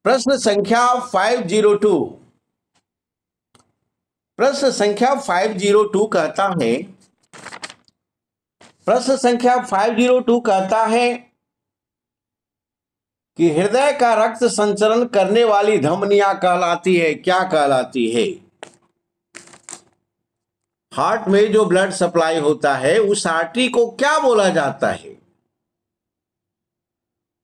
प्रश्न संख्या 502। प्रश्न संख्या 502 कहता है, प्रश्न संख्या 502 कहता है कि हृदय का रक्त संचरण करने वाली धमनियां कहलाती है, क्या कहलाती है? हार्ट में जो ब्लड सप्लाई होता है उस आर्टरी को क्या बोला जाता है?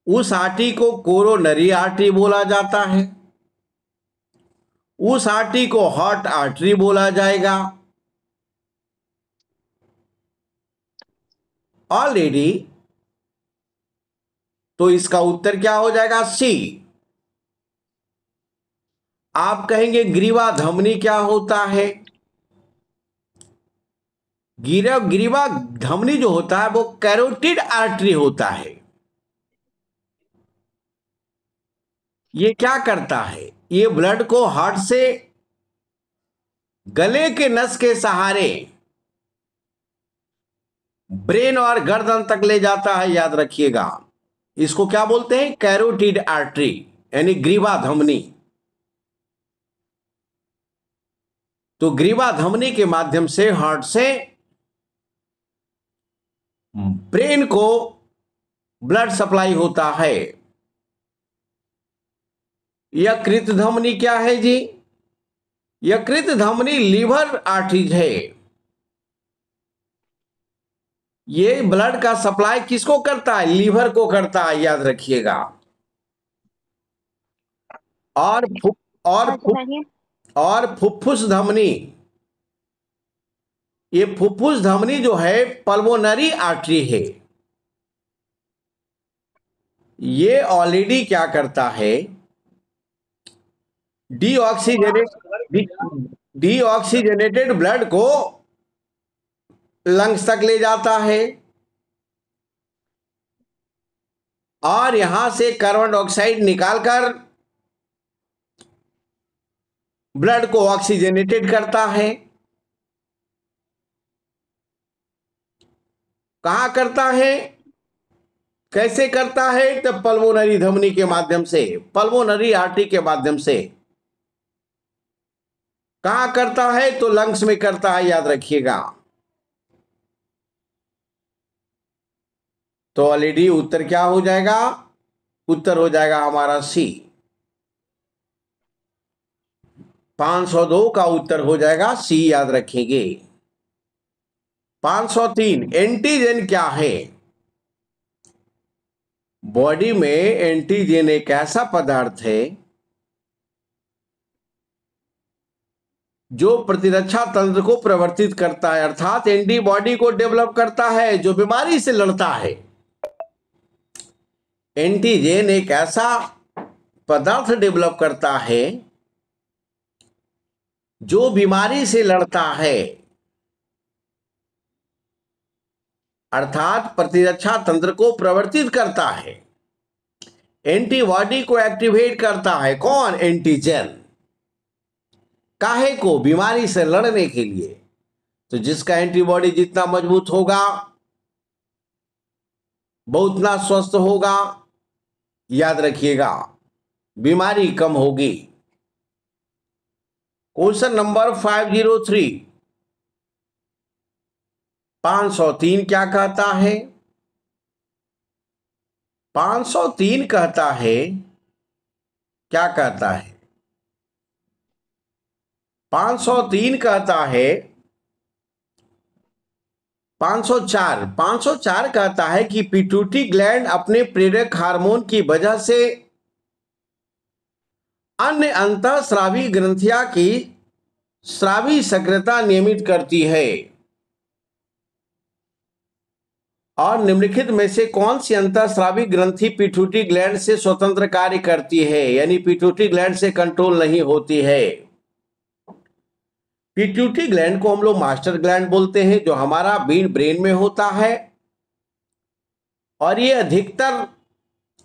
उस आर्टरी को कोरोनरी आर्टरी बोला जाता है, उस आर्टरी को हार्ट आर्टरी बोला जाएगा। ऑलरेडी तो इसका उत्तर क्या हो जाएगा? सी। आप कहेंगे ग्रीवा धमनी क्या होता है? ग्रीवा धमनी जो होता है वो कैरोटिड आर्टरी होता है। ये क्या करता है? ये ब्लड को हार्ट से गले के नस के सहारे ब्रेन और गर्दन तक ले जाता है, याद रखिएगा। इसको क्या बोलते हैं? कैरोटिड आर्टरी, यानी ग्रीवा धमनी। तो ग्रीवा धमनी के माध्यम से हार्ट से ब्रेन को ब्लड सप्लाई होता है। यकृत धमनी क्या है जी? यकृत धमनी लीवर आर्टरीज है। ये ब्लड का सप्लाई किसको करता है? लीवर को करता है, याद रखिएगा। और फुफ्फुस धमनी, ये फुफ्फुस धमनी जो है पल्मोनरी आर्टरी है। ये ऑलरेडी क्या करता है? डीऑक्सीजनेटेड ब्लड को लंग्स तक ले जाता है और यहां से कार्बन डाइऑक्साइड निकालकर ब्लड को ऑक्सीजनेटेड करता है। कहां करता है? कैसे करता है? तो पल्मोनरी धमनी के माध्यम से, पल्मोनरी आर्टरी के माध्यम से। कहां करता है? तो लंग्स में करता है, याद रखिएगा। तो ऑलरेडी उत्तर क्या हो जाएगा? उत्तर हो जाएगा हमारा सी। 502 का उत्तर हो जाएगा सी, याद रखेंगे। 503, एंटीजन क्या है? बॉडी में एंटीजन एक ऐसा पदार्थ है जो प्रतिरक्षा तंत्र को प्रवर्तित करता है, अर्थात एंटीबॉडी को डेवलप करता है जो बीमारी से लड़ता है। एंटीजन एक ऐसा पदार्थ डेवलप करता है जो बीमारी से लड़ता है, अर्थात प्रतिरक्षा तंत्र को प्रवर्तित करता है, एंटीबॉडी को एक्टिवेट करता है। कौन? एंटीजन। काहे को? बीमारी से लड़ने के लिए। तो जिसका एंटीबॉडी जितना मजबूत होगा वो उतना स्वस्थ होगा, याद रखिएगा, बीमारी कम होगी। क्वेश्चन नंबर 503, 503 क्या कहता है? 503 कहता है, क्या कहता है? 503 कहता है, 504 कहता है कि पिट्यूटरी ग्लैंड अपने प्रेरक हार्मोन की वजह से अन्य अंतःस्रावी ग्रंथियां की स्रावी सक्रियता नियमित करती है। और निम्नलिखित में से कौन सी अंतःस्रावी ग्रंथि पिट्यूटरी ग्लैंड से स्वतंत्र कार्य करती है, यानी पिट्यूटरी ग्लैंड से कंट्रोल नहीं होती है? पिट्यूटरी ग्लैंड को हम लोग मास्टर ग्लैंड बोलते हैं, जो हमारा ब्रेन में होता है, और ये अधिकतर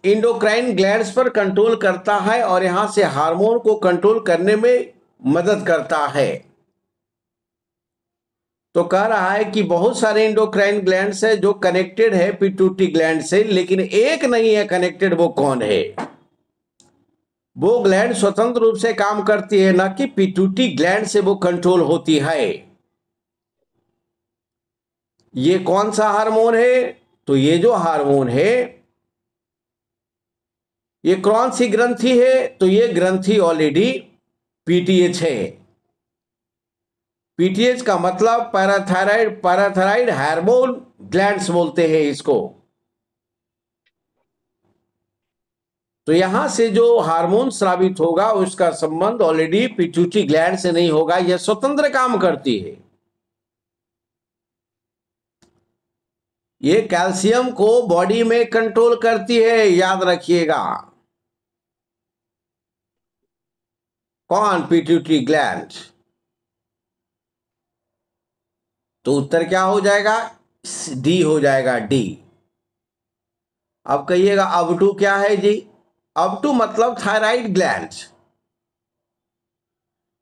इंडोक्राइन ग्लैंड्स पर कंट्रोल करता है और यहां से हार्मोन को कंट्रोल करने में मदद करता है। तो कह रहा है कि बहुत सारे इंडोक्राइन ग्लैंड्स है जो कनेक्टेड है पिट्यूटरी ग्लैंड से, लेकिन एक नहीं है कनेक्टेड। वो कौन है? वो ग्लैंड स्वतंत्र रूप से काम करती है, ना कि पिट्यूटरी ग्लैंड से वो कंट्रोल होती है। ये कौन सा हार्मोन है? तो ये जो हार्मोन है, ये कौन सी ग्रंथि है? तो ये ग्रंथि ऑलरेडी पीटीएच है। पीटीएच का मतलब पैराथायराइड, पैराथायराइड हार्मोन ग्लैंड्स बोलते हैं इसको। तो यहां से जो हार्मोन स्रावित होगा उसका संबंध ऑलरेडी पिट्यूटरी ग्लैंड से नहीं होगा, यह स्वतंत्र काम करती है। ये कैल्शियम को बॉडी में कंट्रोल करती है, याद रखिएगा। कौन? Pituitary gland. तो उत्तर क्या हो जाएगा? डी हो जाएगा, डी। अब कहिएगा अब टू क्या है जी? अब टू मतलब थायराइड ग्लैंड।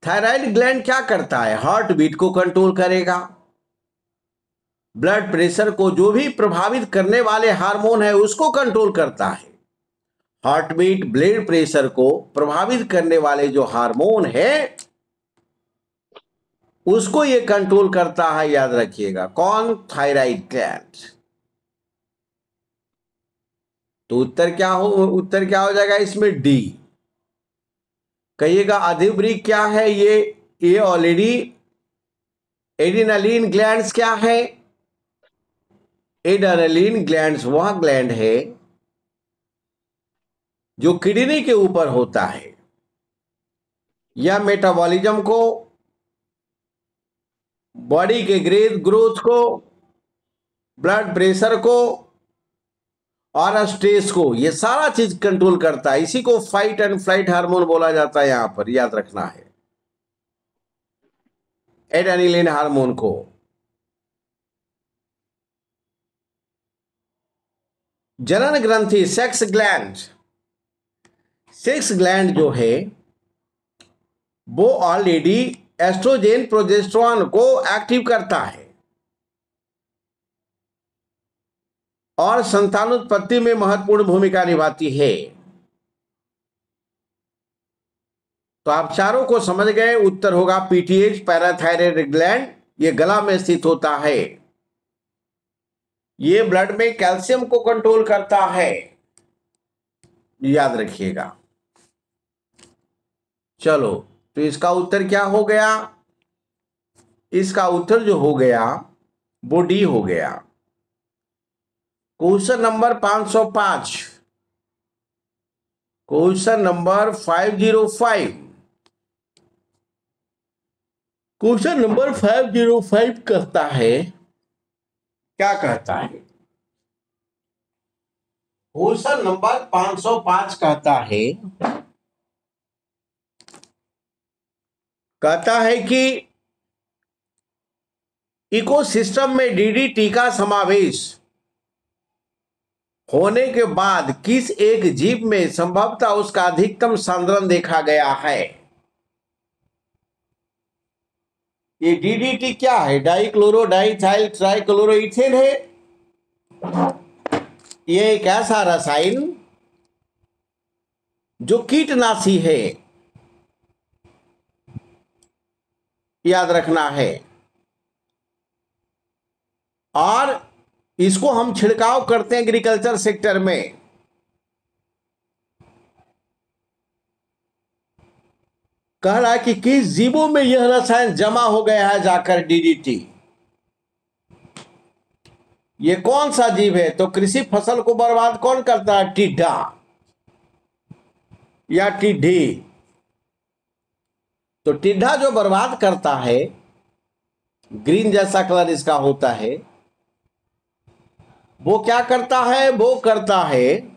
थायराइड ग्लैंड क्या करता है? हार्ट बीट को कंट्रोल करेगा। ब्लड प्रेशर को, जो भी प्रभावित करने वाले हार्मोन है उसको कंट्रोल करता है। हार्ट बीट, ब्लड प्रेशर को प्रभावित करने वाले जो हार्मोन है उसको ये कंट्रोल करता है, याद रखिएगा। कौन? Thyroid gland. तो उत्तर क्या हो जाएगा इसमें? डी। कहिएगा अधिवृक्क क्या है? ये ऑलरेडी एड्रेनालिन ग्लैंड्स क्या है? एड्रेनालिन ग्लैंड्स वह ग्लैंड है जो किडनी के ऊपर होता है। यह मेटाबॉलिज्म को, बॉडी के ग्रोथ को, ब्लड प्रेशर को और स्ट्रेस को, ये सारा चीज कंट्रोल करता है। इसी को फाइट एंड फ्लाइट हार्मोन बोला जाता है, यहां पर याद रखना है, एड्रेनालिन हार्मोन को। जनन ग्रंथि, सेक्स ग्लैंड। सेक्स ग्लैंड जो है वो ऑलरेडी एस्ट्रोजेन प्रोजेस्टेरोन को एक्टिव करता है और संतानोत्पत्ति में महत्वपूर्ण भूमिका निभाती है। तो आप चारों को समझ गए। उत्तर होगा पीटीएच, पैराथायराइड ग्लैंड। ये गला में स्थित होता है। ये ब्लड में कैल्शियम को कंट्रोल करता है, याद रखिएगा। चलो, तो इसका उत्तर क्या हो गया? इसका उत्तर जो हो गया वो डी हो गया। Question number 505, question number 505। Question number 505 कहता है, क्या कहता है? क्वेश्चन नंबर 505 कहता है कि इकोसिस्टम में डीडीटी का समावेश होने के बाद किस एक जीव में संभवतः उसका अधिकतम सांद्रण देखा गया है? ये डीडीटी क्या है? डाइक्लोरो डाइथाइल ट्राइक्लोरोइथेन है। ये एक ऐसा रसायन जो कीटनाशी है, याद रखना है। और इसको हम छिड़काव करते हैं एग्रीकल्चर सेक्टर में। कह रहा है कि किस जीवों में यह रसायन जमा हो गया है जाकर डीडीटी। ये कौन सा जीव है? तो कृषि फसल को बर्बाद कौन करता है? टिड्डा या टिड्डी। तो टिड्डा जो बर्बाद करता है, ग्रीन जैसा कलर इसका होता है, वो क्या करता है? वो करता है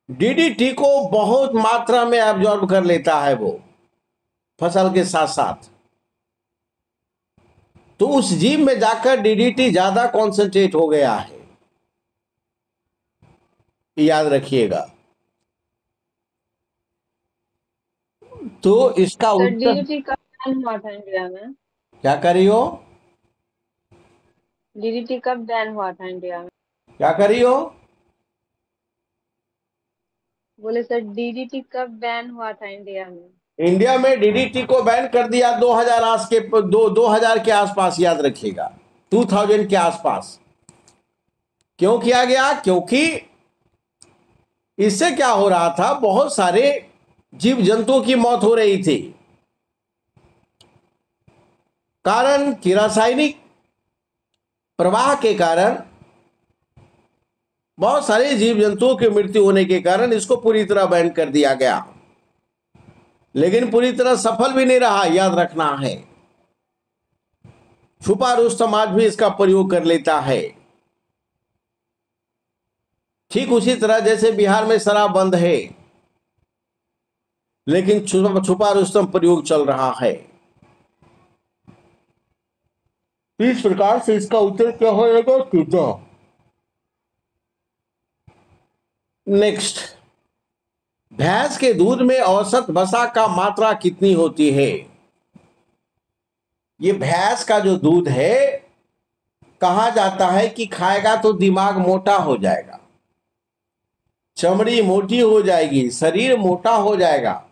डीडीटी को बहुत मात्रा में एब्जॉर्ब कर लेता है वो फसल के साथ साथ। तो उस जीव में जाकर डीडीटी ज्यादा कॉन्सेंट्रेट हो गया है, याद रखिएगा। तो इसका उत्तर, डीडीटी कब बैन हुआ था इंडिया में? क्या करियो? डीडीटी कब बैन हुआ था इंडिया में? क्या करियो? बोले सर डीडीटी कब बैन हुआ था इंडिया में? इंडिया में डीडीटी को बैन कर दिया 2000 दो हजार के आसपास, याद रखिएगा 2000 के आसपास। क्यों किया गया? क्योंकि इससे क्या हो रहा था, बहुत सारे जीव जंतुओं की मौत हो रही थी। कारण कि रासायनिक प्रवाह के कारण बहुत सारे जीव जंतुओं की मृत्यु होने के कारण इसको पूरी तरह बैन कर दिया गया, लेकिन पूरी तरह सफल भी नहीं रहा, याद रखना है। छुपा रुस्तम आज भी इसका प्रयोग कर लेता है। ठीक उसी तरह जैसे बिहार में शराब बंद है, लेकिन छुपा रुस्तम प्रयोग चल रहा है। इस प्रकार से इसका उत्तर क्या होगा? सीधा। नेक्स्ट, भैंस के दूध में औसत वसा का मात्रा कितनी होती है? ये भैंस का जो दूध है, कहा जाता है कि खाएगा तो दिमाग मोटा हो जाएगा, चमड़ी मोटी हो जाएगी, शरीर मोटा हो जाएगा,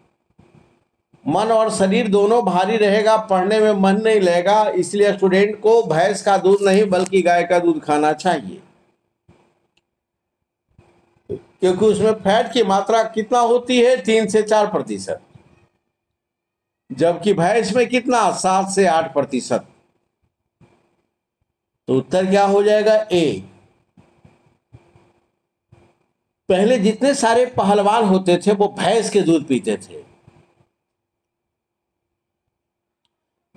मन और शरीर दोनों भारी रहेगा, पढ़ने में मन नहीं लगेगा। इसलिए स्टूडेंट को भैंस का दूध नहीं बल्कि गाय का दूध खाना चाहिए, क्योंकि उसमें फैट की मात्रा कितना होती है? 3 से 4%, जबकि भैंस में कितना? 7 से 8%। तो उत्तर क्या हो जाएगा? ए। पहले जितने सारे पहलवान होते थे वो भैंस के दूध पीते थे।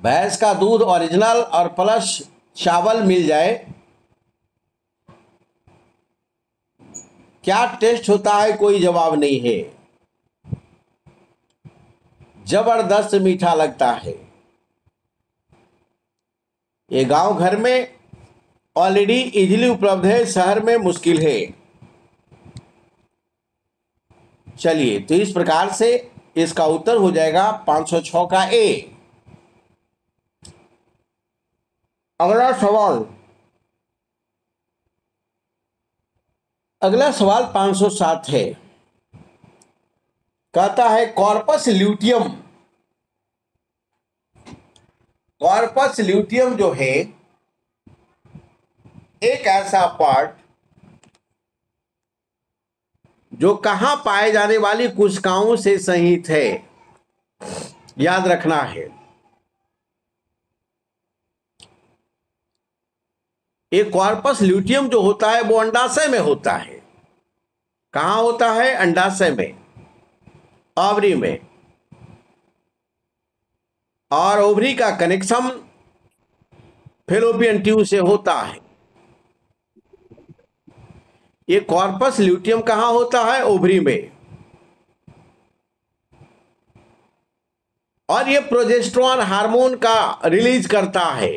भैंस का दूध ओरिजिनल और प्लस चावल मिल जाए, क्या टेस्ट होता है? कोई जवाब नहीं है, जबरदस्त मीठा लगता है। ये गांव घर में ऑलरेडी इजीली उपलब्ध है, शहर में मुश्किल है। चलिए, तो इस प्रकार से इसका उत्तर हो जाएगा 506 का ए। अगला सवाल, 507 है। कहता है कॉर्पस ल्यूटियम। कॉर्पस ल्यूटियम जो है एक ऐसा पार्ट जो कहां पाए जाने वाली कोशिकाओं से सहित है, याद रखना है। एक कॉर्पस ल्यूटियम जो होता है वो अंडाशय में होता है। कहां होता है? अंडाशय में, ओवरी में। और ओवरी का कनेक्शन फेलोपियन ट्यूब से होता है। ये कॉर्पस ल्यूटियम कहां होता है? ओवरी में। और ये प्रोजेस्टेरोन हार्मोन का रिलीज करता है।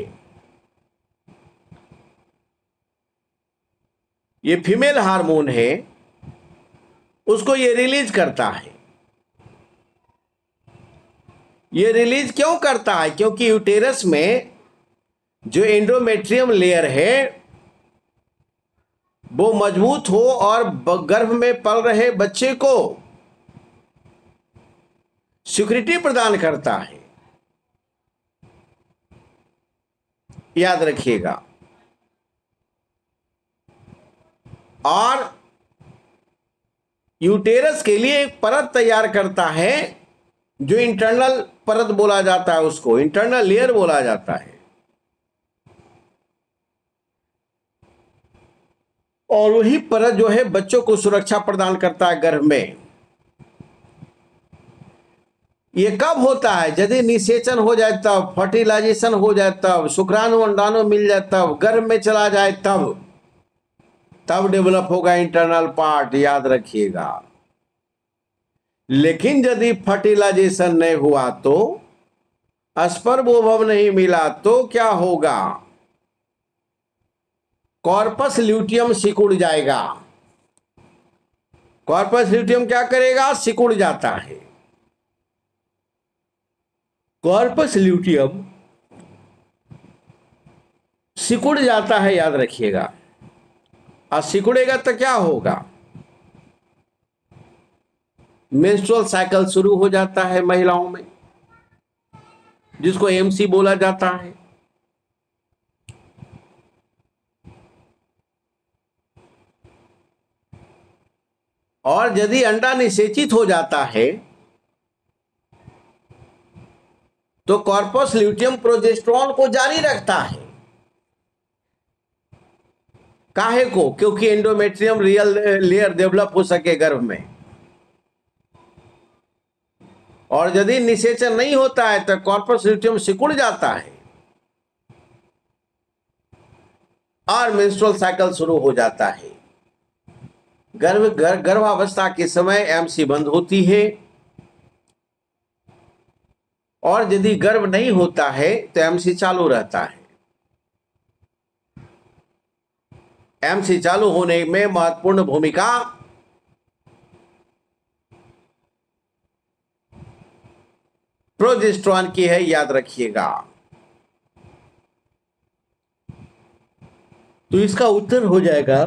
ये फीमेल हार्मोन है, उसको ये रिलीज करता है। ये रिलीज क्यों करता है? क्योंकि यूटेरस में जो एंडोमेट्रियम लेयर है वो मजबूत हो और गर्भ में पल रहे बच्चे को सिक्योरिटी प्रदान करता है, याद रखिएगा। और यूटेरस के लिए एक परत तैयार करता है जो इंटरनल परत बोला जाता है, उसको इंटरनल लेयर बोला जाता है। और वही परत जो है बच्चों को सुरक्षा प्रदान करता है गर्भ में। ये कब होता है? यदि निषेचन हो जाए तब, फर्टिलाइजेशन हो जाए तब, शुक्राणु अंडाणु मिल जाए तब, गर्भ में चला जाए तब डेवलप होगा इंटरनल पार्ट, याद रखिएगा। लेकिन यदि फर्टिलाइजेशन नहीं हुआ तो, स्पर्म ओवम नहीं मिला तो क्या होगा? कॉर्पस ल्यूटियम सिकुड़ जाएगा। कॉर्पस ल्यूटियम क्या करेगा? सिकुड़ जाता है। कॉर्पस ल्यूटियम सिकुड़ जाता है, याद रखिएगा। और सिकुड़ेगा तो क्या होगा? मेंस्ट्रुअल साइकिल शुरू हो जाता है महिलाओं में, जिसको एमसी बोला जाता है। और यदि अंडा निषेचित हो जाता है तो कॉर्पस ल्यूटियम प्रोजेस्टेरोन को जारी रखता है। काहे को? क्योंकि एंडोमेट्रियम रियल लेयर डेवलप हो सके गर्भ में। और यदि निषेचन नहीं होता है तो कॉर्पस ल्यूटियम सिकुड़ जाता है और मेंस्ट्रुअल साइकिल शुरू हो जाता है। गर्भावस्था के समय एमसी बंद होती है, और यदि गर्भ नहीं होता है तो एमसी चालू रहता है। एमसी चालू होने में महत्वपूर्ण भूमिका प्रोजेस्टेरोन की है, याद रखिएगा। तो इसका उत्तर हो जाएगा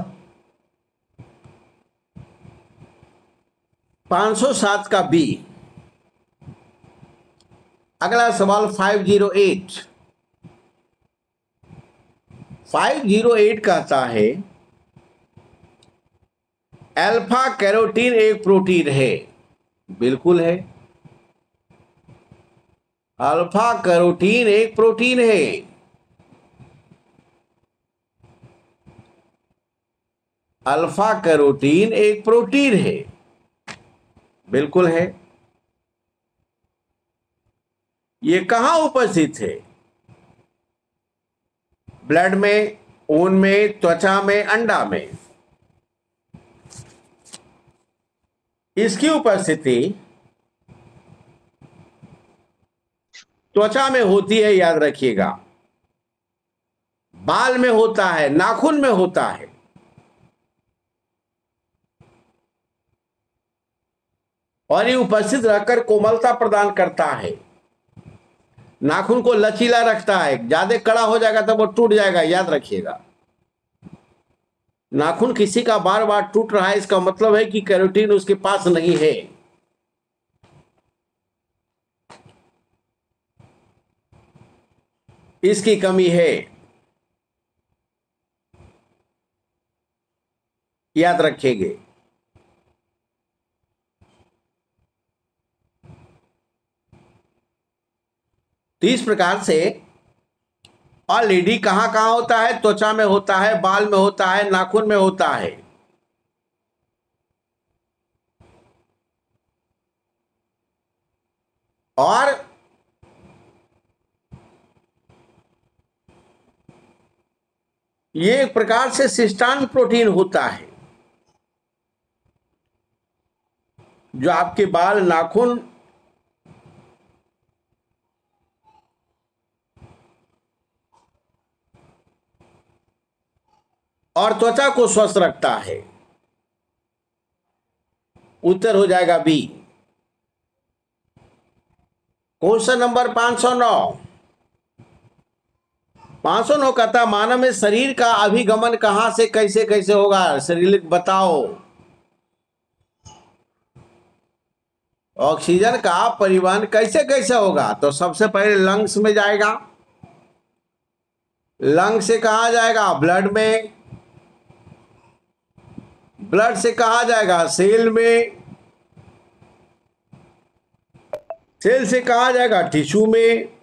507 का बी। अगला सवाल 508 कहता है अल्फा कैरोटीन एक प्रोटीन है। बिल्कुल है, अल्फा कैरोटीन एक प्रोटीन है। अल्फा कैरोटीन एक प्रोटीन है, बिल्कुल है। ये कहां उपस्थित है? ब्लड में, ऊन में, त्वचा में, अंडा में। इसकी उपस्थिति त्वचा में होती है, याद रखिएगा। बाल में होता है, नाखून में होता है। और ये उपस्थित रहकर कोमलता प्रदान करता है, नाखून को लचीला रखता है। ज्यादा कड़ा हो जाएगा तो वो टूट जाएगा, याद रखिएगा। नाखून किसी का बार बार टूट रहा है, इसका मतलब है कि कैरोटीन उसके पास नहीं है। इसकी कमी है, याद रखेंगे। तो इस प्रकार से ऑलरेडी कहां कहां होता है? त्वचा में होता है, बाल में होता है, नाखून में होता है। और ये एक प्रकार से सिस्टान प्रोटीन होता है, जो आपके बाल, नाखून और त्वचा को स्वस्थ रखता है। उत्तर हो जाएगा बी। Question number 509। 509 कहता मानव में शरीर का अभिगमन कहां से कैसे कैसे होगा? शरीर बताओ। ऑक्सीजन का परिवहन कैसे कैसे होगा? तो सबसे पहले लंग्स में जाएगा। लंग से कहा जाएगा? ब्लड में। ब्लड से कहा जाएगा? सेल में। सेल से कहा जाएगा? टिश्यू में।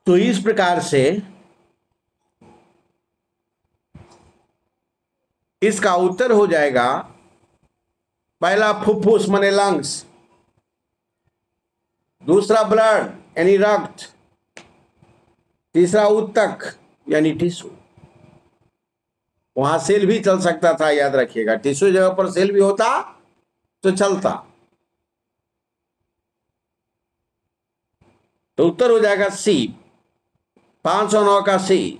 तो इस प्रकार से इसका उत्तर हो जाएगा पहला फुफ्फुस माने लंग्स, दूसरा ब्लड यानी रक्त, तीसरा ऊतक यानी टिश्यू। वहां सेल भी चल सकता था, याद रखिएगा। टिश्यू जगह पर सेल भी होता तो चलता। तो उत्तर हो जाएगा सी, 509 का C.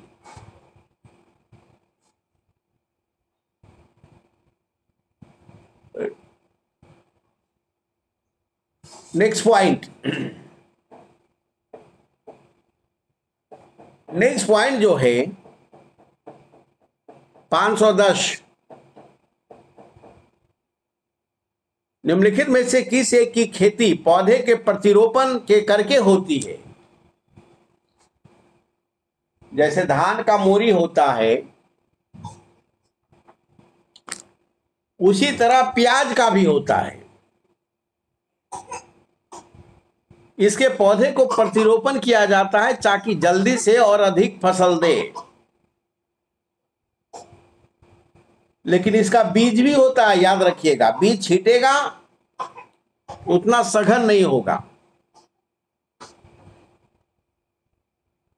Next point. Next point जो है 510। निम्नलिखित में से किस एक की खेती पौधे के प्रतिरोपण के करके होती है? जैसे धान का मोरी होता है, उसी तरह प्याज का भी होता है। इसके पौधे को प्रतिरोपण किया जाता है ताकि जल्दी से और अधिक फसल दे। लेकिन इसका बीज भी होता है, याद रखिएगा। बीज छीटेगा उतना सघन नहीं होगा,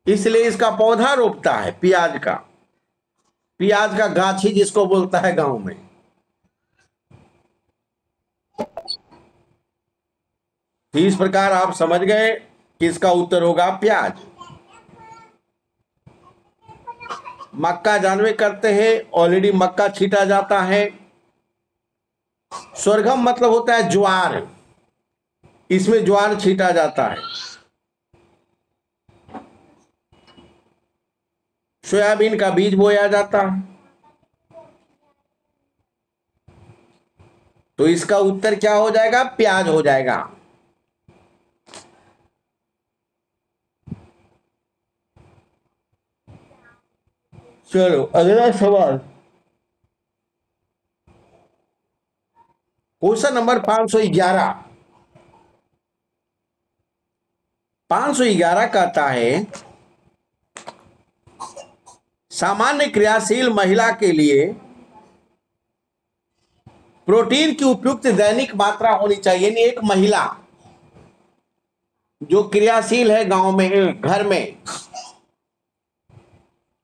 इसलिए इसका पौधा रोपता है प्याज का। प्याज का गाछी जिसको बोलता है गांव में। तो इस प्रकार आप समझ गए कि इसका उत्तर होगा प्याज। मक्का जानवे करते हैं, ऑलरेडी मक्का छीटा जाता है। sorghum मतलब होता है ज्वार, इसमें ज्वार छीटा जाता है। सोयाबीन का बीज बोया जाता है। तो इसका उत्तर क्या हो जाएगा? प्याज हो जाएगा। चलो अगला सवाल, क्वेश्चन नंबर 511। 511 कहता है, सामान्य क्रियाशील महिला के लिए प्रोटीन की उपयुक्त दैनिक मात्रा होनी चाहिए। यानी एक महिला जो क्रियाशील है, गांव में, घर में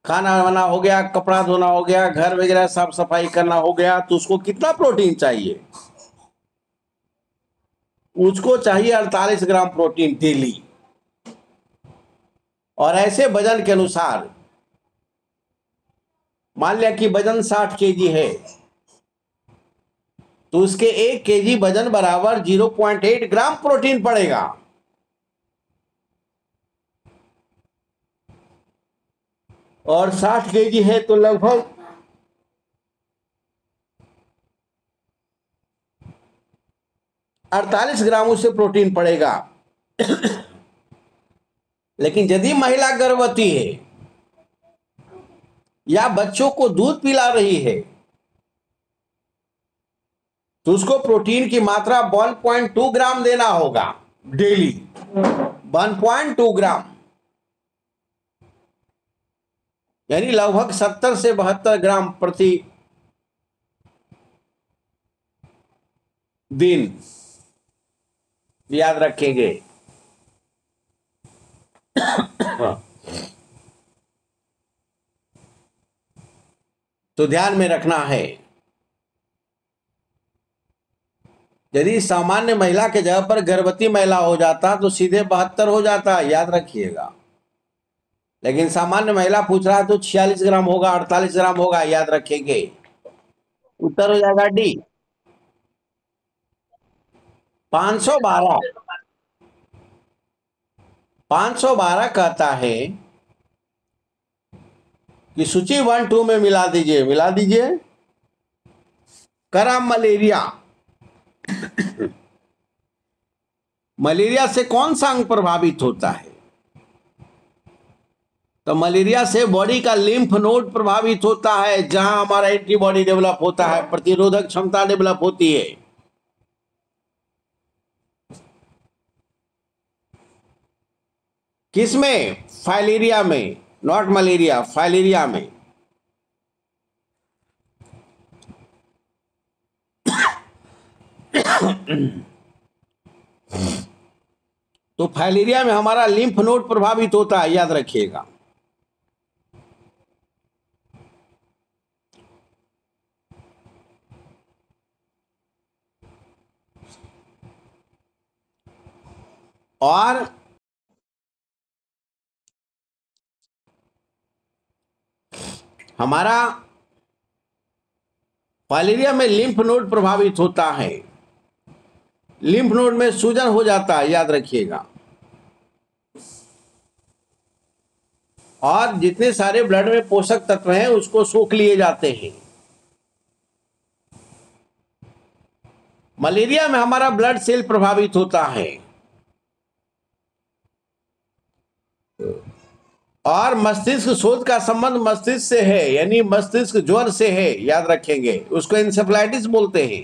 खाना बनाना हो गया, कपड़ा धोना हो गया, घर वगैरह साफ सफाई करना हो गया, तो उसको कितना प्रोटीन चाहिए? उसको चाहिए 48 ग्राम प्रोटीन डेली। और ऐसे वजन के अनुसार, मान लिया कि वजन 60 केजी है, तो उसके 1 केजी वजन बराबर 0.8 ग्राम प्रोटीन पड़ेगा। और 60 केजी है तो लगभग 48 ग्राम उससे प्रोटीन पड़ेगा। लेकिन यदि महिला गर्भवती है या बच्चों को दूध पिला रही है, तो उसको प्रोटीन की मात्रा 1.2 ग्राम देना होगा डेली। 1.2 ग्राम यानी लगभग 70 से 72 ग्राम प्रति दिन, याद रखेंगे। तो ध्यान में रखना है, यदि सामान्य महिला के जगह पर गर्भवती महिला हो जाता तो सीधे 72 हो जाता, याद रखिएगा। लेकिन सामान्य महिला पूछ रहा है तो 46 ग्राम होगा, 48 ग्राम होगा, याद रखेंगे। उत्तर हो जाएगा डी, 512। 512 कहता है कि सूची 1 2 में मिला दीजिए, मिला दीजिए। करा मलेरिया। मलेरिया से कौन सा अंग प्रभावित होता है? तो मलेरिया से बॉडी का लिम्फ नोड प्रभावित होता है, जहां हमारा एंटीबॉडी डेवलप होता है, प्रतिरोधक क्षमता डेवलप होती है। किसमें? फाइलेरिया में, नॉट मलेरिया, फाइलेरिया में। तो फाइलेरिया में हमारा लिम्फ नोड प्रभावित होता है, याद रखिएगा। और हमारा फाइलेरिया में लिम्फ नोड प्रभावित होता है, लिम्फ नोड में सूजन हो जाता है, याद रखिएगा। और जितने सारे ब्लड में पोषक तत्व हैं उसको सोख लिए जाते हैं। मलेरिया में हमारा ब्लड सेल प्रभावित होता है और मस्तिष्क शोथ का संबंध मस्तिष्क से है, यानी मस्तिष्क ज्वर से है, याद रखेंगे, उसको इंसेफ्लाइटिस बोलते हैं।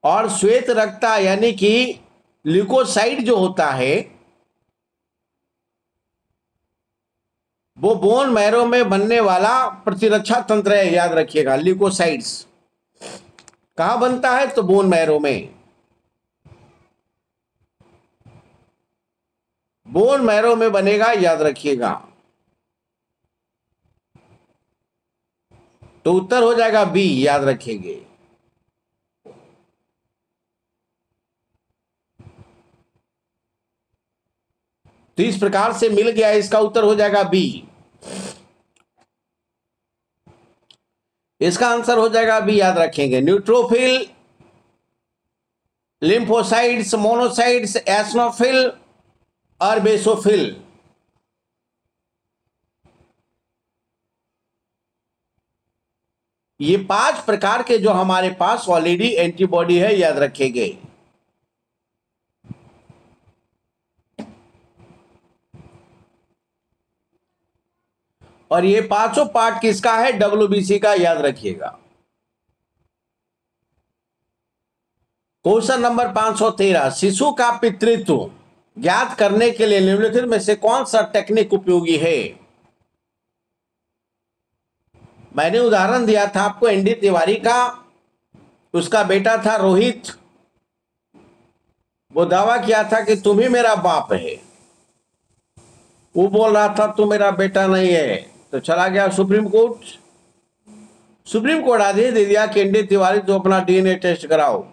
और श्वेत रक्ता यानी कि ल्यूकोसाइट जो होता है वो बोन मैरो में बनने वाला प्रतिरक्षा तंत्र है, याद रखिएगा। ल्यूकोसाइट्स कहां बनता है? तो बोन मैरो में। बोन मैरो में बनेगा, याद रखिएगा। तो उत्तर हो जाएगा बी, याद रखेंगे। तो इस प्रकार से मिल गया, इसका उत्तर हो जाएगा बी। इसका आंसर हो जाएगा बी, याद रखेंगे। न्यूट्रोफिल, लिम्फोसाइट्स, मोनोसाइट्स, एस्नोफिल और बेसोफिल। ये 5 प्रकार के जो हमारे पास ऑलरेडी एंटीबॉडी है, याद रखेंगे। और ये पांचों पार्ट किसका है? डब्ल्यूबीसी का, याद रखिएगा। क्वेश्चन नंबर 513, शिशु का पितृत्व ज्ञात करने के लिए निम्नलिखित में से कौन सा टेक्निक उपयोगी है? मैंने उदाहरण दिया था आपको एनडी तिवारी का। उसका बेटा था रोहित, वो दावा किया था कि तुम ही मेरा बाप है। वो बोल रहा था तू मेरा बेटा नहीं है, तो चला गया सुप्रीम कोर्ट। सुप्रीम कोर्ट आदेश दे दिया कि एनडी तिवारी तो अपना डीएनए टेस्ट कराओ।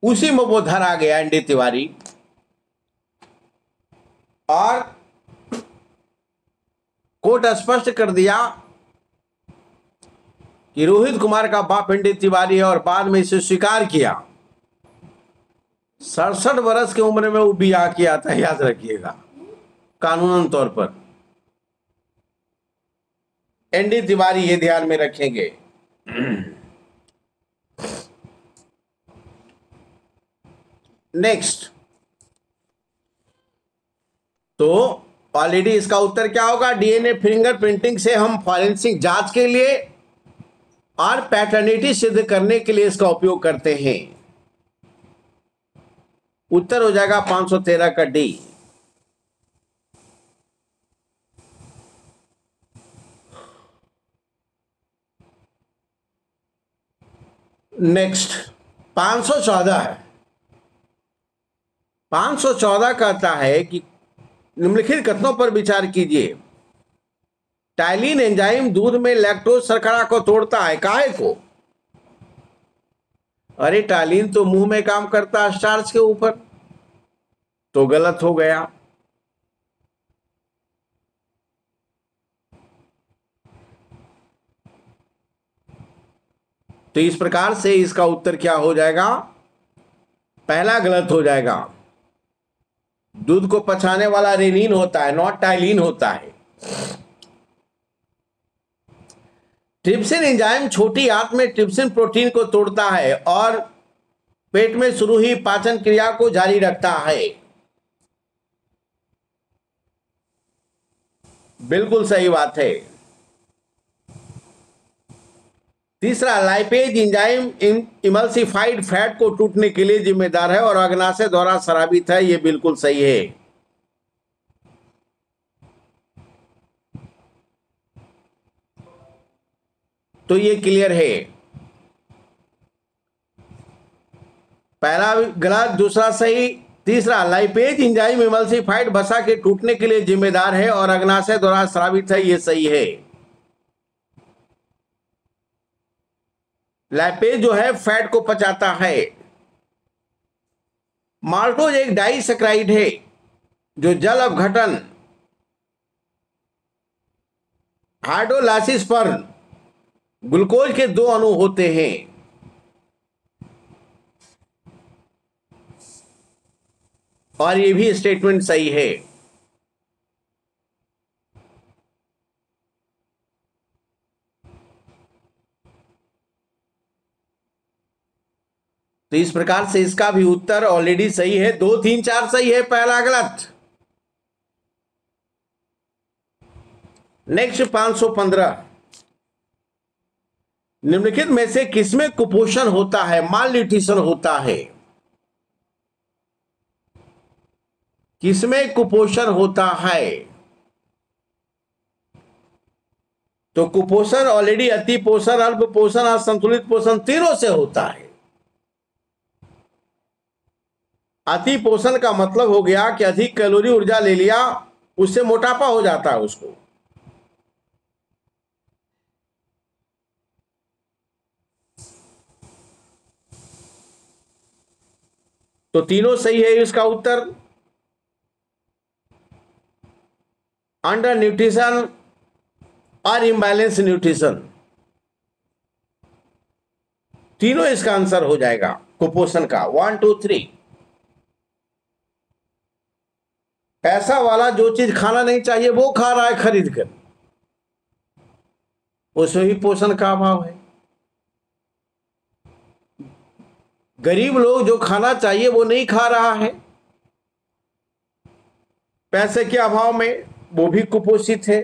उसी में वो धरा गया एनडी तिवारी। और कोर्ट स्पष्ट कर दिया कि रोहित कुमार का बाप एनडी तिवारी है, और बाद में इसे स्वीकार किया। 67 वर्ष की उम्र में वो बियाह किया था, याद रखिएगा, कानूनन तौर पर। एनडी तिवारी, ये ध्यान में रखेंगे। नेक्स्ट, तो ऑलरेडी इसका उत्तर क्या होगा? डीएनए फिंगरप्रिंटिंग से हम फॉरेंसिक जांच के लिए और पैटर्निटी सिद्ध करने के लिए इसका उपयोग करते हैं। उत्तर हो जाएगा 513 का डी। नेक्स्ट 514 है। 514 कहता है कि निम्नलिखित कथनों पर विचार कीजिए। टाइलिन एंजाइम दूध में लैक्टोज शर्करा को तोड़ता है, काहे को? अरे टाइलिन तो मुंह में काम करता है स्टार्च के ऊपर, तो गलत हो गया। तो इस प्रकार से इसका उत्तर क्या हो जाएगा? पहला गलत हो जाएगा। दूध को पचाने वाला रेनिन होता है, नॉट टाइलिन होता है। ट्रिप्सिन एंजाइम छोटी आंत में ट्रिप्सिन प्रोटीन को तोड़ता है और पेट में शुरू ही पाचन क्रिया को जारी रखता है। बिल्कुल सही बात है। तीसरा, लाइपेज एंजाइम इमल्सिफाइड फैट को टूटने के लिए जिम्मेदार है और अग्नाशय द्वारा स्रावित है, यह बिल्कुल सही है। तो ये क्लियर है। पहला गलत, दूसरा सही। तीसरा, लाइपेज एंजाइम इमल्सिफाइड वसा के टूटने के लिए जिम्मेदार है और अग्नाशय द्वारा स्रावित है, ये सही है। लैपेज जो है फैट को पचाता है। माल्टोज एक डाइसैकराइड है जो जल अपघटन हाइड्रोलाइसिस पर ग्लूकोज के 2 अणु होते हैं। और ये भी स्टेटमेंट सही है। तो इस प्रकार से इसका भी उत्तर ऑलरेडी सही है। 2, 3, 4 सही है, पहला गलत। नेक्स्ट 515, निम्नलिखित में से किसमें कुपोषण होता है, माल न्यूट्रिशन होता है? किसमें कुपोषण होता है? तो कुपोषण ऑलरेडी अति पोषण, अल्प पोषण और संतुलित पोषण तीनों से होता है। अति पोषण का मतलब हो गया कि अधिक कैलोरी ऊर्जा ले लिया, उससे मोटापा हो जाता है उसको। तो तीनों सही है इसका उत्तर। अंडर न्यूट्रिशन और इम्बैलेंस न्यूट्रिशन, तीनों इसका आंसर हो जाएगा कुपोषण का। 1, 2, 3। पैसा वाला जो चीज खाना नहीं चाहिए वो खा रहा है खरीद कर, उसमें भी पोषण का अभाव है। गरीब लोग जो खाना चाहिए वो नहीं खा रहा है, पैसे के अभाव में, वो भी कुपोषित है।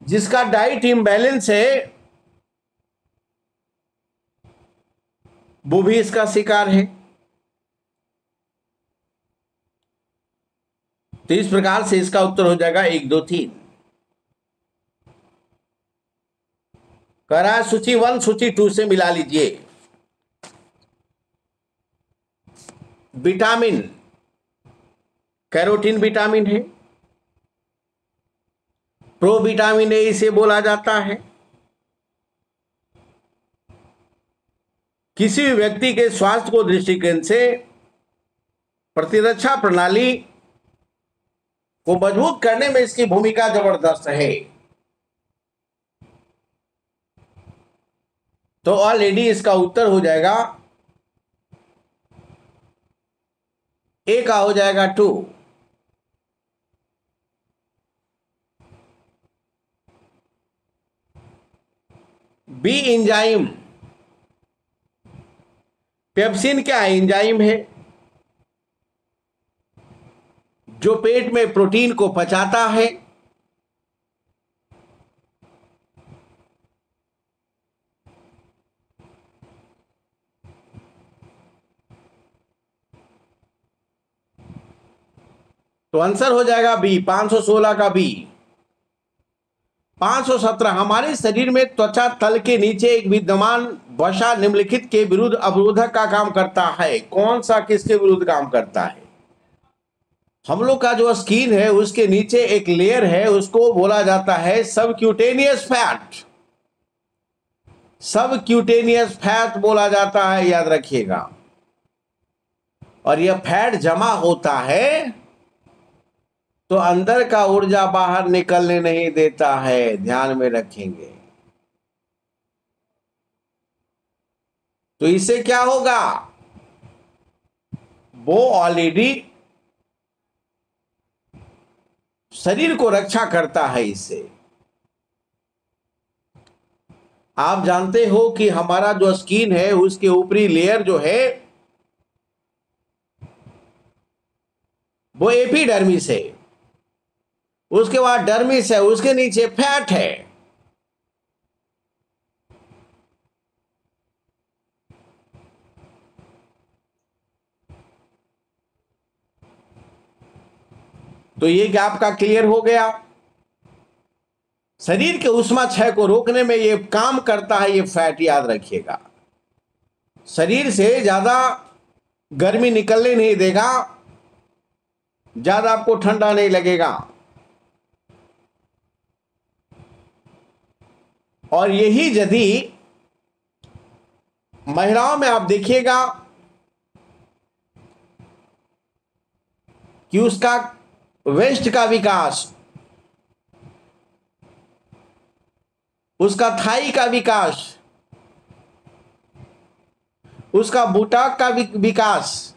जिसका डाइट इम्बैलेंस है वो भी इसका शिकार है। तो इस प्रकार से इसका उत्तर हो जाएगा 1, 2, 3। कह रहा है सूची 1 सूची 2 से मिला लीजिए। विटामिन, कैरोटीन विटामिन है, प्रो विटामिन ए इसे बोला जाता है। किसी भी व्यक्ति के स्वास्थ्य को दृष्टिकोण से प्रतिरक्षा प्रणाली को मजबूत करने में इसकी भूमिका जबरदस्त है। तो ऑलरेडी इसका उत्तर हो जाएगा, ए का हो जाएगा 2। बी एंजाइम, पेप्सिन क्या है? एंजाइम है जो पेट में प्रोटीन को पचाता है। तो आंसर हो जाएगा बी, 516 का बी। 517, हमारे शरीर में त्वचा तल के नीचे एक विद्यमान वसा निम्नलिखित के विरुद्ध अवरोधक का काम करता है। कौन सा किसके विरुद्ध काम करता है? हम लोग का जो स्किन है उसके नीचे एक लेयर है, उसको बोला जाता है सबक्यूटेनियस फैट। सबक्यूटेनियस फैट बोला जाता है, याद रखिएगा। और यह फैट जमा होता है तो अंदर का ऊर्जा बाहर निकलने नहीं देता है, ध्यान में रखेंगे। तो इससे क्या होगा? वो ऑलरेडी शरीर को रक्षा करता है इससे। आप जानते हो कि हमारा जो स्किन है उसके ऊपरी लेयर जो है वो एपिडर्मिस है, उसके बाद डर्मिस है, उसके नीचे फैट है। तो ये गैप का क्लियर हो गया। शरीर के उष्मा क्षय को रोकने में ये काम करता है, ये फैट, याद रखिएगा। शरीर से ज्यादा गर्मी निकलने नहीं देगा, ज्यादा आपको ठंडा नहीं लगेगा। और यही यदि महिलाओं में आप देखिएगा कि उसका वेस्ट का विकास, उसका थाई का विकास, उसका बुटाक का विकास,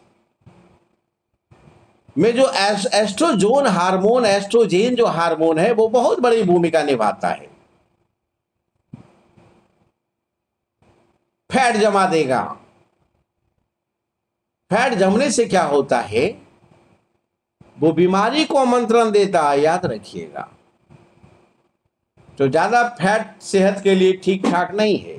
में जो एस्ट्रोजोन हार्मोन, एस्ट्रोजेन जो हार्मोन है वो बहुत बड़ी भूमिका निभाता है। फैट जमा देगा। फैट जमने से क्या होता है, वो बीमारी को आमंत्रण देता है, याद रखिएगा। तो ज्यादा फैट सेहत के लिए ठीक ठाक नहीं है।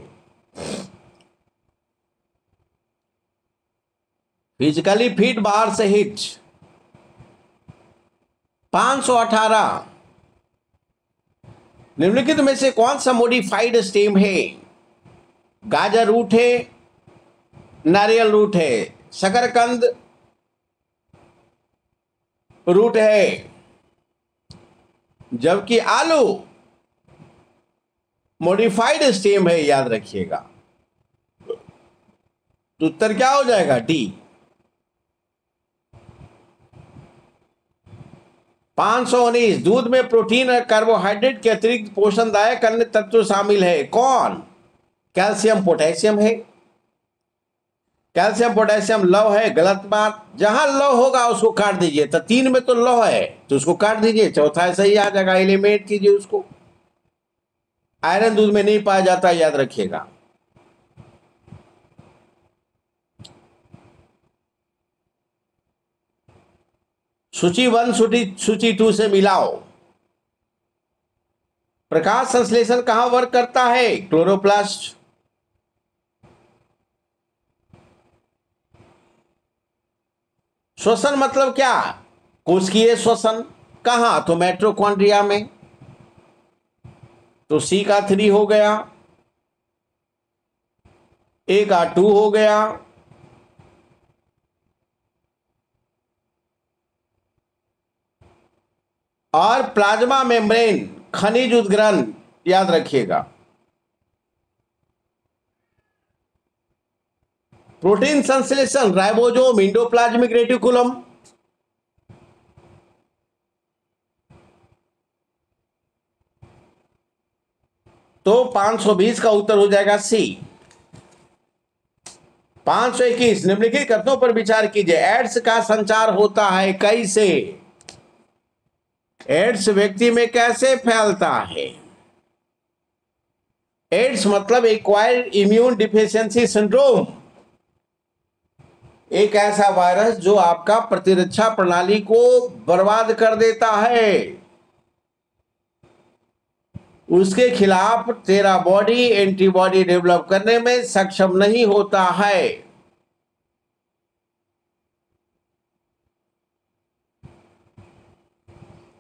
फिजिकली फिट बाहर से हिट 518। निम्नलिखित में से कौन सा मॉडिफाइड स्टेम है? गाजर रूट है, नारियल रूट है, शकरकंद रूट है, जबकि आलू मॉडिफाइड स्टेम है, याद रखिएगा। तो उत्तर क्या हो जाएगा? डी। 519। दूध में प्रोटीन और कार्बोहाइड्रेट के अतिरिक्त पोषणदायक अन्य तत्व शामिल है, कौन? कैल्शियम, पोटेशियम है। कैल्शियम पोटेशियम लौह है, गलत बात। जहां लौह होगा उसको काट दीजिए। तो 3 में तो लौह है तो उसको काट दीजिए, चौथा सही आ जाएगा, एलिमिनेट कीजिए उसको। आयरन दूध में नहीं पाया जाता, याद रखिएगा। सूची 1 सूची 2 से मिलाओ। प्रकाश संश्लेषण कहां वर्क करता है? क्लोरोप्लास्ट। श्वसन मतलब क्या? कोशिकीय श्वसन। कहां? तो माइटोकॉन्ड्रिया में। तो सी का 3 हो गया, ए का 2 हो गया। और प्लाज्मा मेम्ब्रेन, खनिज उद्गरण, याद रखिएगा। प्रोटीन संश्लेषण राइबोसोम, एंडोप्लाज्मिक रेटिकुलम। तो 520 का उत्तर हो जाएगा सी। 521। निम्नलिखित कथनों पर विचार कीजिए। एड्स का संचार होता है कैसे? एड्स व्यक्ति में कैसे फैलता है? एड्स मतलब एक्वायर्ड इम्यून डिफिशियंसी सिंड्रोम, एक ऐसा वायरस जो आपका प्रतिरक्षा प्रणाली को बर्बाद कर देता है। उसके खिलाफ तेरा बॉडी एंटीबॉडी डेवलप करने में सक्षम नहीं होता है।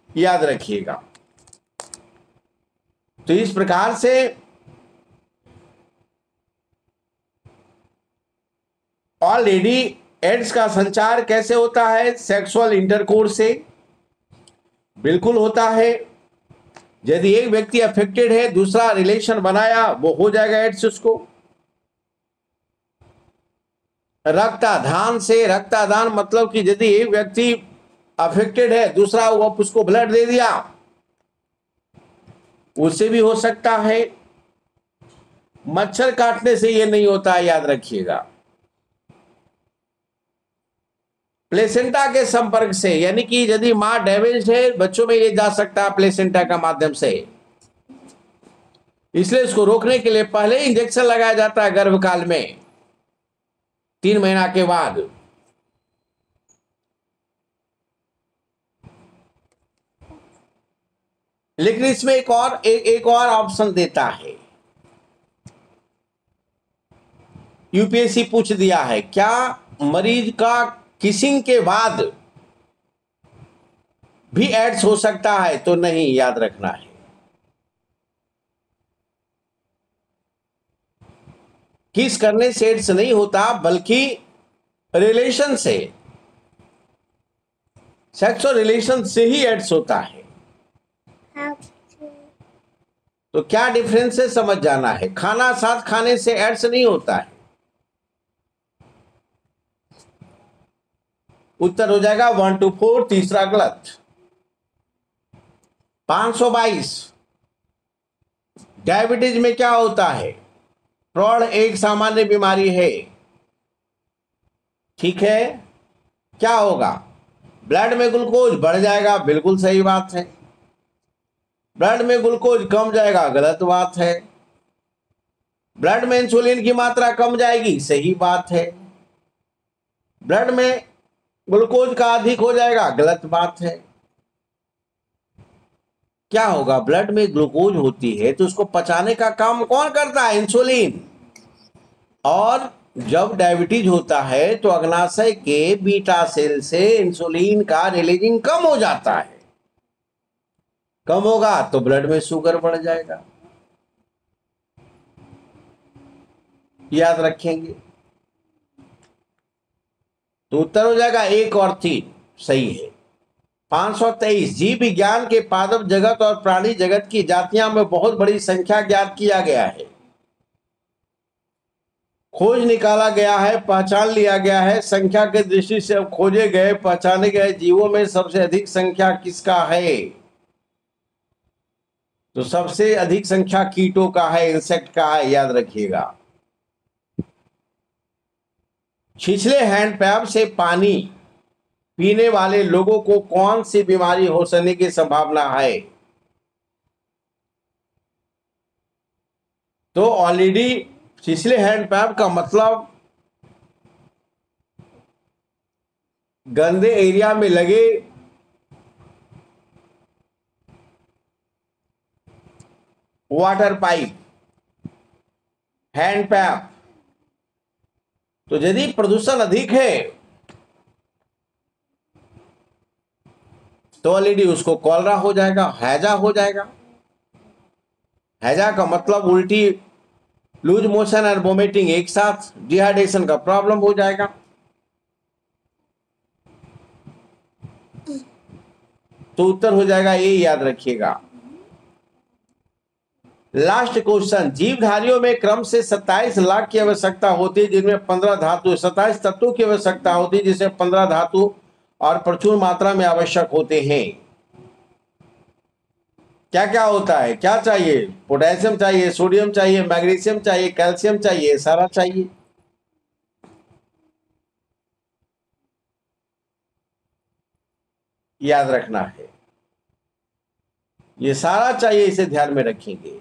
याद रखिएगा। तो इस प्रकार से ऑलरेडी एड्स का संचार कैसे होता है? सेक्सुअल इंटरकोर्स से बिल्कुल होता है। यदि एक व्यक्ति अफेक्टेड है, दूसरा रिलेशन बनाया, वो हो जाएगा एड्स उसको। रक्तदान से, रक्तदान मतलब कि यदि एक व्यक्ति अफेक्टेड है, दूसरा वो उसको ब्लड दे दिया, उससे भी हो सकता है। मच्छर काटने से ये नहीं होता है, याद रखिएगा। प्लेसेंटा के संपर्क से, यानी कि यदि मां डैमेज है, बच्चों में ये जा सकता है प्लेसेंटा का माध्यम से। इसलिए इसको रोकने के लिए पहले इंजेक्शन लगाया जाता है गर्भकाल में, 3 महीना के बाद। लेकिन इसमें एक और ऑप्शन देता है। यूपीएससी पूछ दिया है, क्या मरीज का किसिंग के बाद भी एड्स हो सकता है? तो नहीं, याद रखना है। किस करने से एड्स नहीं होता, बल्कि रिलेशन से, सेक्सुअल रिलेशन से ही एड्स होता है। तो क्या डिफरेंस है, समझ जाना है। खाना साथ खाने से एड्स नहीं होता है। उत्तर हो जाएगा 1 to 4, तीसरा गलत। 522। डायबिटीज में क्या होता है? प्रौढ़ एक सामान्य बीमारी है, ठीक है। क्या होगा? ब्लड में ग्लूकोज बढ़ जाएगा, बिल्कुल सही बात है। ब्लड में ग्लूकोज कम जाएगा, गलत बात है। ब्लड में इंसुलिन की मात्रा कम जाएगी, सही बात है। ब्लड में ग्लूकोज का अधिक हो जाएगा, गलत बात है। क्या होगा, ब्लड में ग्लूकोज होती है तो उसको पचाने का काम कौन करता है, इंसुलिन। और जब डायबिटीज होता है तो अग्नाशय के बीटा सेल से इंसुलिन का रिलीजिंग कम हो जाता है। कम होगा तो ब्लड में शुगर बढ़ जाएगा, याद रखेंगे। तो उत्तर हो जाएगा 1 और 3, सही है। 523, जीव विज्ञान के पादप जगत और प्राणी जगत की जातियां में बहुत बड़ी संख्या ज्ञात किया गया है। खोज निकाला गया है, पहचान लिया गया है। संख्या के दृष्टि से अब खोजे गए पहचाने गए जीवों में सबसे अधिक संख्या किसका है? तो सबसे अधिक संख्या कीटों का है, इंसेक्ट का है, याद रखिएगा। छिछले हैंडपैप से पानी पीने वाले लोगों को कौन सी बीमारी हो सकने की संभावना है? तो ऑलरेडी छिछले हैंडपैप का मतलब गंदे एरिया में लगे वाटर पाइप, हैंडपैप। तो यदि प्रदूषण अधिक है तो ऑलरेडी उसको कॉलरा हो जाएगा, हैजा हो जाएगा। हैजा का मतलब उल्टी, लूज मोशन और वोमिटिंग एक साथ, डिहाइड्रेशन का प्रॉब्लम हो जाएगा। तो उत्तर हो जाएगा ये, याद रखिएगा। लास्ट क्वेश्चन, जीवधारियों में क्रम से 27 लाख की आवश्यकता होती है, जिनमें 15 धातु, 27 तत्वों की आवश्यकता होती है, जिसमें 15 धातु और प्रचुर मात्रा में आवश्यक होते हैं। क्या क्या होता है, क्या चाहिए? पोटेशियम चाहिए, सोडियम चाहिए, मैग्नीशियम चाहिए, कैल्शियम चाहिए, सारा चाहिए। याद रखना है, ये सारा चाहिए, इसे ध्यान में रखेंगे।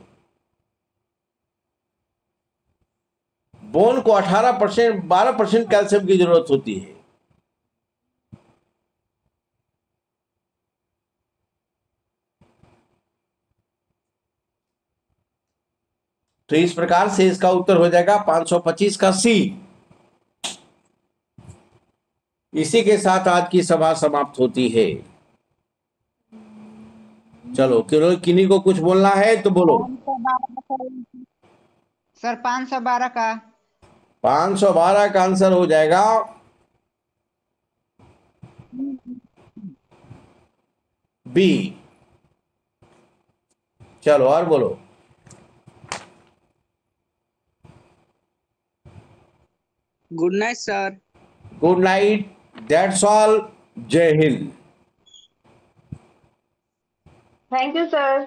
बोन को 18%, 12% कैल्शियम की जरूरत होती है। तो इस प्रकार से इसका उत्तर हो जाएगा 525 का सी। इसी के साथ आज की सभा समाप्त होती है। चलो, किन्हीं को कुछ बोलना है तो बोलो। 512 सर, 512 का। 512 का आंसर हो जाएगा बी। चलो और बोलो। Good night sir. Good night, that's all, Jai Hind. Thank you sir.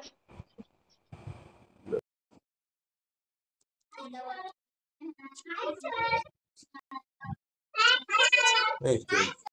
Thank you.